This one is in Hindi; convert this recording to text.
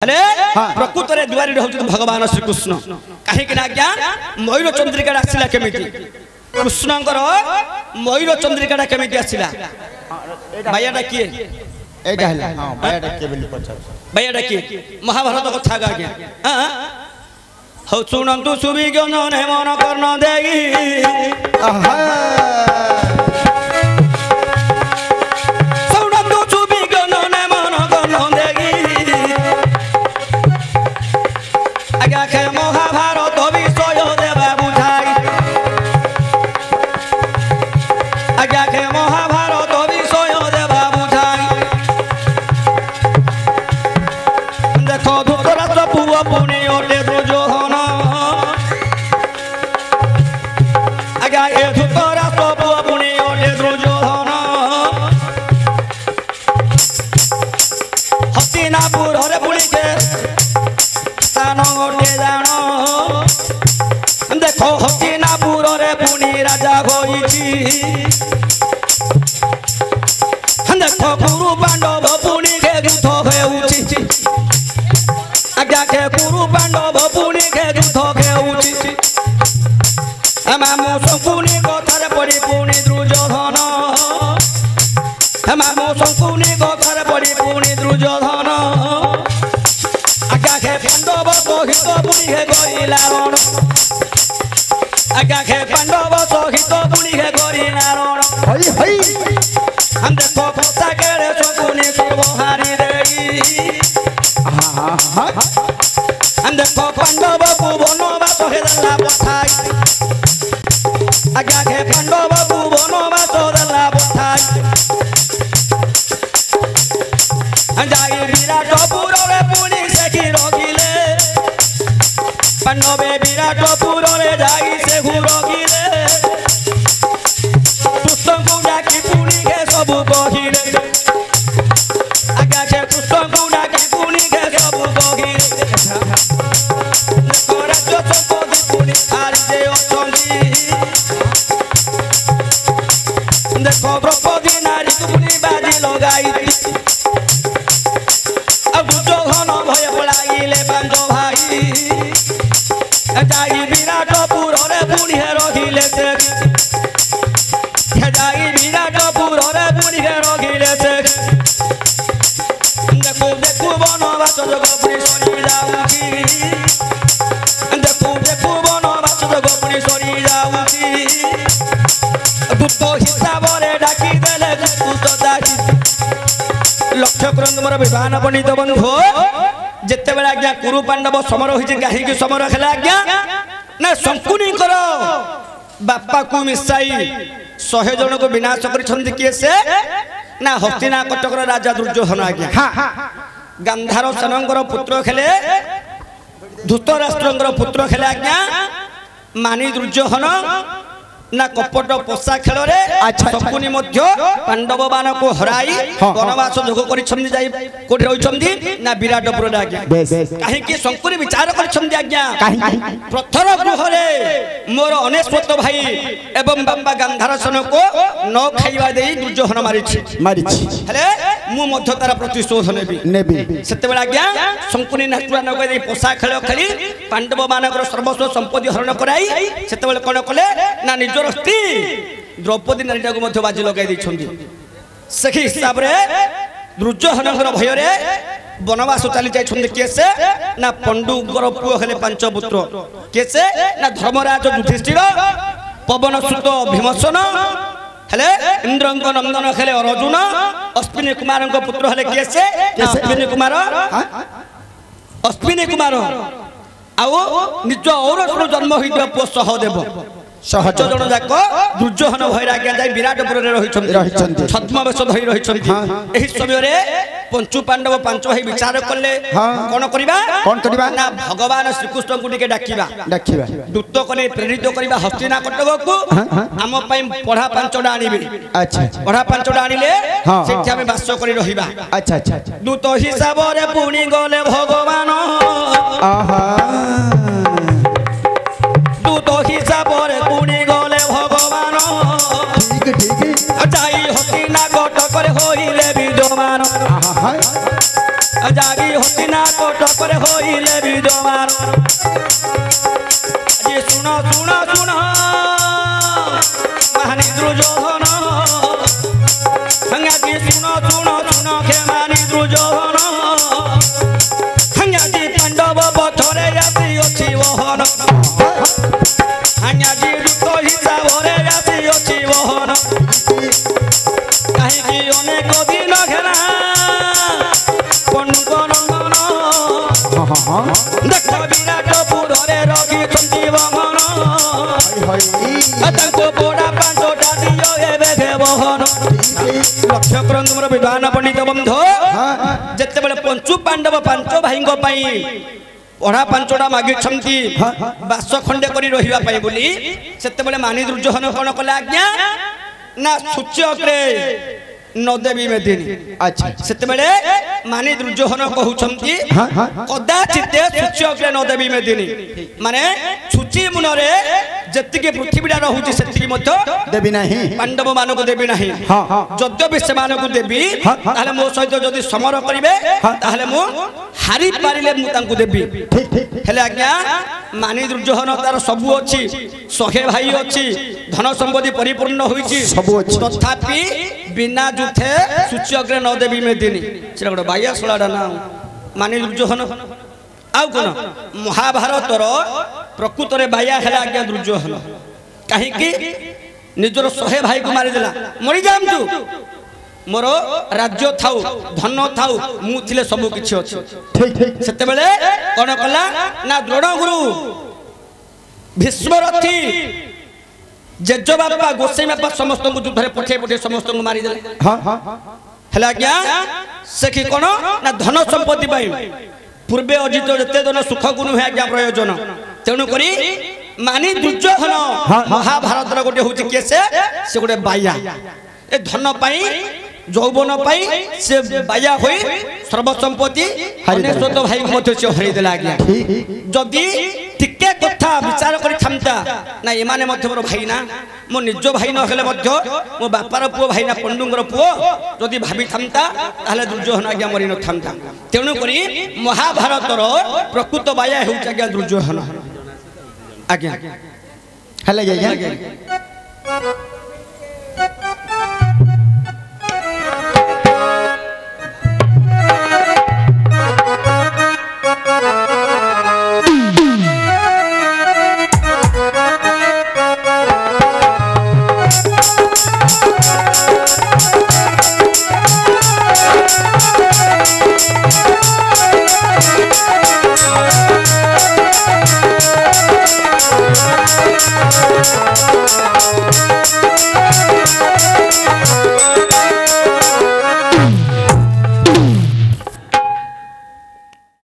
अरे प्रकृत रे दुआरी रहउछ भगवान श्री कृष्ण काहे कि ना आज्ञा मयूर चंद्रिका आसिला केमिति कृष्णंकर मयूर चंद्रिका केमिति आसिला भाईयाटा किए एटा हला हां भाईयाटा के बोली पछा भाईयाटा किए महाभारत कथा गा आज्ञा हां हौ सुनंतु सुविज्ञ ने मन कर्ण देई आहा गुरु पांडव पुणी के युद्ध हेउछि आज्ञा के गुरु पांडव पुणी के युद्ध हेउछि मामू शंकुनी कथार पड़ी पुणी दुर्योधन मामू शंकुनी कथार पड़ी पुणी दुर्योधन आज्ञा के पांडव सहित पुणी के गइला रण आज्ञा के पांडव सहित पुणी के गइला रण हई हई हम देखो पोता केरे शकुनी सुबहारी देई हम देखो पांडव को वनवास हेदला पठाई आज्ञा के पांडव को वनवास हेदला पठाई जाई विराटपुर रे पुनी सेठी रगिले पांडवे विराटपुर रे जाई सेहु रगिले कृष्ण डाकी पुनी के सब कहिले आज्ञा के कृष्ण डाकी पुनी के सब कहिले राज्य संपत्ति पुनी हारी दे अछंदी देखो द्रौपदी नारी पुनी बाजी लगाई अब दुर्योधन भय पलाइले पांच भाई जाई विराटपुर रे पुनी रहिले से जाई विराटपुर रे पुणी के रगिले से देखो देखो वनवास जग पुणी सरी जाउची देखो देखो वनवास जग पुणी सरी जाउची दूत हिसाब रे डाकी देले दूत दाही लक्ष्य करंद मोर विधान पंडित बंधु जेते बेला आज्ञा कुरु पांडव समर होई जे काहे कि समर खेला आज्ञा ना शंकुनी करो बापा को मिसाई 100 जन को विनाश कर किए से ना हस्तिना कटकर राजा दुर्योधन आज्ञा गांधार सेनंकर पुत्र खेले धृतराष्ट्रंकर पुत्र खेले आज्ञा मानी दुर्योधन ना कपट पोषा खेल रे शकुनी मध्य पांडव मान को हराई वनवास जोग करिछंदी जाई कोठी रहिछंदी ना विराटपुर आज्ञा काहे कि शकुनी विचार करिछंदी आज्ञा प्रथर गृह रे मोर अनेश्वत भाई एवं बापा गांधार सेन को न खाइबा देई दुर्योधन मारिछि हेले मु मध्य तार प्रतिशोध नेबी सेते बेला आज्ञा शकुनी नाटुआ न कहि पोषा खेल खेली पांडव मानकर सर्वस्व संपत्ति हरण कराई सेते बेला कोन कले ना निज द्रौपदी नारीटा को मध्य बाजी लगाई से हिसाब रे दुर्योधन भय रे वनवास चली जाइछन्ते केसे ना पंडुकर पुओ हेले पांच पुत्र केसे ना धर्मराज युधिष्ठिर पवन सुत भीमसेन हेले इंद्रंक नंदन हेले अर्जुन अश्विनी कुमार पुत्र हेले केसे अश्विनी कुमार आउ निज औरसर जन्म होइतो पुओ सहदेव 100 जन जाक दुर्योधन भैरा आज्ञा जाई विराटपुर रे रहिछन्ती छद्मवेश धरि रहिछन्ती एही समय रे पंचु पांडव पांच भाई विचार करले कोन करबा ना भगवान श्री कृष्ण को टिके डाकिबा दूत कने प्रेरित करबा हस्तिना कटक को हम पई पढ़ा पांचडा आनिबे अच्छा पढ़ा पांचडा आनिले सेठी हम वास करी रहिबा अच्छा दूत हिसाब रे पुनी गले भगवान आहा दूत हिसाब रे पुनी गले भगवान ठीक जाई हस्तिना कटक रे होइले विद्यमान जागी हस्तिना कटक ପରେ ହୋଇଲେ ବିଦ୍ୱାନ ଆଜି ଶୁଣ ଶୁଣ ଶୁଣ ମହାନୀ ଦୁର୍ଯ୍ୟୋଧନ ଆଜି ଶୁଣ ଶୁଣ ଶୁଣ ଖେମାନି ଦୁର୍ଯ୍ୟୋଧନ ଆଜି ପାଣ୍ଡବ ପଥରେ ଆସିଅଛି ବହନ ଆଜି ଦୂତ ହିସାବରେ ଆସିଅଛି ବହନ କାହିଁକି ଅନେକ ଦିନ ଘେରା ପଣ୍ଡୁକ ନନ୍ଦନ ଦେଖ ବିରାଟପୁରରେ ରଖିଛନ୍ତି ବହନ ତାଙ୍କୁ ପୋଡ଼ା ପାଞ୍ଚଟା ଦିଅ ଏବେ ବହନ ଲକ୍ଷ୍ୟ କରନ୍ତୁ ମୋର ବିଦ୍ୱାନ ପଣ୍ଡିତ ବନ୍ଧୁ ଯେତେବେଳେ ପଞ୍ଚୁ ପାଣ୍ଡବ ପାଞ୍ଚ ଭାଇଙ୍କ ପାଇଁ ପଢା ପାଞ୍ଚଟା ମାଗିଛନ୍ତି ବାସ ଖଣ୍ଡେ କରି ରହିବା ପାଇଁ ବୋଲି ସେତେବେଳେ ମାନି ଦୁର୍ଯ୍ୟୋଧନ କଣ କଲେ ଆଜ୍ଞା ନା ସୂଚ୍ୟଗ୍ରେ ନଦେବୀ ମେଦିନୀ ଆଚ୍ଛା ସେତେବେଳେ ମାନି ଦୁର୍ଯ୍ୟୋଧନ କହୁଛନ୍ତି କଦାଚିତେ ସୂଚ୍ୟଗ୍ରେ ନଦେବୀ ମେଦିନୀ ମାନେ ସୂଚି ମୁନରେ ଯେତିକି ପୃଥିବୀଟା ରହୁଛି ସେତିକି ମଧ୍ୟ ଦେବି ନାହିଁ ପାଣ୍ଡବ ମାନଙ୍କୁ ଦେବି ନାହିଁ ଯଦ୍ୟପି ସେମାନଙ୍କୁ ଦେବି ତାହେଲେ ମୋ ସହିତ ଯଦି ସମର କରିବେ ତାହେଲେ ମୁଁ ହାରି ପାରିଲେ ମୁଁ ତାଙ୍କୁ ଦେବି ହେଲେ ଆଜ୍ଞା ମାନି ଦୁର୍ଯ୍ୟୋଧନ ତାର ସବୁ ଅଛି 100 ଭାଇ ଅଛି ଧନ ସମ୍ପତ୍ତି ପରିପୂର୍ଣ୍ଣ ହୋଇଛି ସବୁ ଅଛି ତଥାପି ବିନା ଯୁଦ୍ଧେ ସୂଚ୍ୟଗ୍ରେ ନଦେବୀ ମେଦିନୀ ସେଟା ଗୋଟେ ବାୟା ଶଳାଟା ନା ମାନି ଦୁର୍ଯ୍ୟୋଧନ ଆଉ କଣ ମହାଭାରତର ପ୍ରକୃତରେ ବାୟା ହେଲା ଆଜ୍ଞା ଦୁର୍ଯ୍ୟୋଧନ କାହିଁକି ନିଜର 100 ଭାଇକୁ ମାରିଦେଲା ମରିଯାଆନ୍ତୁ ମୋର ରାଜ୍ୟ ଥାଉ ଧନ ଥାଉ ମୁଁ ଥିଲେ ସବୁ କିଛି ଅଛି ସେତେବେଳେ କଣ କଲା ନା ଦ୍ରୋଣଗୁରୁ ଭୀଷ୍ମରଥୀ ଜେଜବାପା ଗୋସାଇ ବାପା ସମସ୍ତଙ୍କୁ ଯୁଦ୍ଧରେ ପଠେଇ ପଠେଇ ସମସ୍ତଙ୍କୁ ମାରିଦେଲେ ହେଲେ ଆଜ୍ଞା ସେ କି କଣ ନା ଧନ ସମ୍ପତ୍ତି ପାଇଁ ପୂର୍ବେ ଅଜିତ ଯେତେ ଜନ ସୁଖକୁ ନୁହେଁ ଆଜ୍ଞା ପ୍ରୟୋଜନ ତେଣୁ କରି ମାନି ଦୁର୍ଯ୍ୟୋଧନ ମହାଭାରତର ଗୋଟେ ହଉଛି କିଏ ସେ ଗୋଟେ ବାୟା ଏ ଧନ ପାଇଁ ଯୌବନ ପାଇଁ ସେ ବାୟା ହୋଇ ସର୍ବସମ୍ପତ୍ତି ଅନେଶ୍ୱତ ଭାଇ ମଧ୍ୟ ସେ ହରେଇଦେଲା ଆଜ୍ଞା ଯଦି ଟିକେ କଥା ବିଚାର କରିଥାନ୍ତା ନା ଏମାନେ ମଧ୍ୟ ମୋର ଭାଇ ନା ମୋ ନିଜ ଭାଇ ନ ହେଲେ ମଧ୍ୟ ମୋ ବାପାର ପୁଅ ଭାଇ ନା ପଣ୍ଡୁଙ୍କର ପୁଅ ଯଦି ଭାବିଥାନ୍ତା ତାହେଲେ ଦୁର୍ଯ୍ୟୋଧନ ଆଜ୍ଞା ମରି ନଥାନ୍ତା ତେଣୁକରି ମହାଭାରତର ପ୍ରକୃତ ବାୟା ହେଉଛି ଆଜ୍ଞା ଦୁର୍ଯ୍ୟୋଧନ ଆଜ୍ଞା ହେଲା ଆଜ୍ଞା